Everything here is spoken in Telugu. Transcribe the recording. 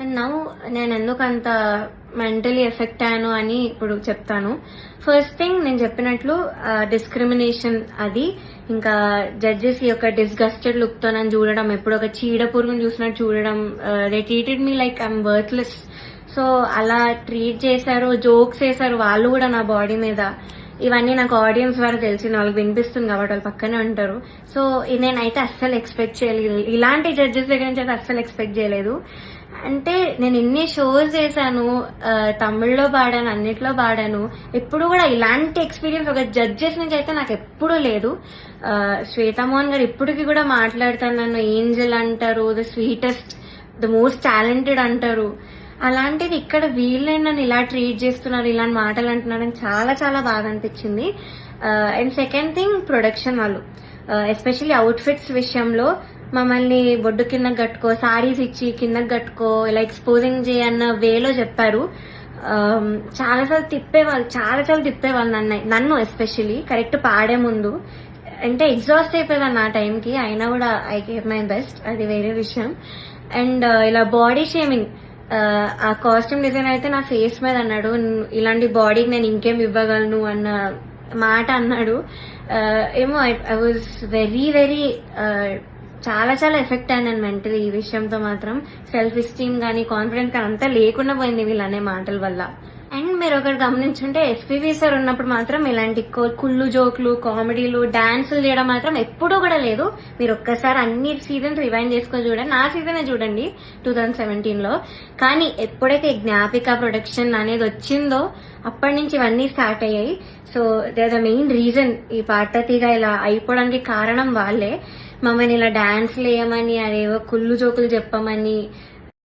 అండ్ నౌ నేను ఎందుకు అంత మెంటలీ ఎఫెక్ట్ అయ్యాను అని ఇప్పుడు చెప్తాను. ఫస్ట్ థింగ్ నేను చెప్పినట్లు డిస్క్రిమినేషన్, అది ఇంకా జడ్జెస్ యొక్క డిస్గస్టెడ్ లుక్ తో నన్ను చూడడం, ఎప్పుడు ఒక చీడ పురుగును చూసినట్టు చూడడం. They treated me like I'm worthless. So అలా ట్రీట్ చేశారు, జోక్స్ వేశారు వాళ్ళు కూడా నా బాడీ మీద. ఇవన్నీ నాకు ఆడియన్స్ ద్వారా తెలిసింది, వాళ్ళకి వినిపిస్తుంది కాబట్టి వాళ్ళు పక్కనే ఉంటారు. సో నేనైతే అస్సలు ఎక్స్పెక్ట్ చేయలేదు, ఇలాంటి జడ్జెస్ దగ్గర నుంచి అయితే అస్సలు ఎక్స్పెక్ట్ చేయలేదు. అంటే నేను ఎన్ని షోస్ చేశాను, తమిళ్లో పాడాను, అన్నిట్లో పాడాను, ఎప్పుడు కూడా ఇలాంటి ఎక్స్పీరియన్స్ ఒక జడ్జెస్ నుంచి అయితే నాకు ఎప్పుడూ లేదు. శ్వేతామోహన్ గారు ఇప్పటికి కూడా మాట్లాడతారు, నన్ను ఏంజల్ అంటారు, the sweetest, the most talented అంటారు. అలాంటిది ఇక్కడ వీళ్ళే నన్ను ఇలా ట్రీట్ చేస్తున్నారు, ఇలాంటి మాటలు అంటున్నారని చాలా చాలా బాగా అనిపించింది. అండ్ సెకండ్ థింగ్, ప్రొడక్షన్ వాళ్ళు ఎస్పెషల్లీ అవుట్ఫిట్స్ విషయంలో మమ్మల్ని బొడ్డు కిందకి కట్టుకో, సారీస్ ఇచ్చి కిందకి కట్టుకో, ఇలా ఎక్స్పోజింగ్ చేయన్న వేలో చెప్పారు. చాలాసార్లు తిప్పేవాళ్ళు, చాలా తిప్పేవాళ్ళు నన్ను ఎస్పెషల్లీ కరెక్ట్ పాడే ముందు. అంటే ఎగ్జాస్ట్ అయిపోయేదాన్ని ఆ టైంకి, అయినా కూడా ఐ గేవ్ మై బెస్ట్, అది వేరే విషయం. అండ్ ఇలా బాడీ షేమింగ్, ఆ కాస్ట్యూమ్ డిజైన్ అయితే నా ఫేస్ మీద అన్నాడు, ఇలాంటి బాడీకి నేను ఇంకేం ఇవ్వగలను అన్న మాట అన్నాడు. ఏమో ఐ వాజ్ వెరీ చాలా ఎఫెక్ట్ అయ్యాను మెంటలీ ఈ విషయంతో మాత్రం. సెల్ఫ్ ఎస్టీమ్ కానీ కాన్ఫిడెన్స్ కానీ అంతా లేకుండా పోయింది వీళ్ళనే మాటల వల్ల. అండ్ మీరు ఒకటి గమనించుంటే ఎస్పీబీ సార్ ఉన్నప్పుడు మాత్రం ఇలాంటి కుళ్ళు జోకులు, కామెడీలు, డాన్సులు చేయడం మాత్రం ఎప్పుడూ కూడా లేదు. మీరు ఒక్కసారి అన్ని సీజన్స్ రివైండ్ చేసుకొని చూడండి, నా సీజనే చూడండి 2017లో. కానీ ఎప్పుడైతే జ్ఞాపిక ప్రొడక్షన్ అనేది వచ్చిందో అప్పటి నుంచి ఇవన్నీ స్టార్ట్ అయ్యాయి. So they are the main reason ఈ పాటతీగా ఇలా అయిపోవడానికి కారణం వాళ్ళే. మమ్మల్ని ఇలా డాన్స్లు వేయమని, అదేవో కుళ్ళు జోకులు చెప్పమని,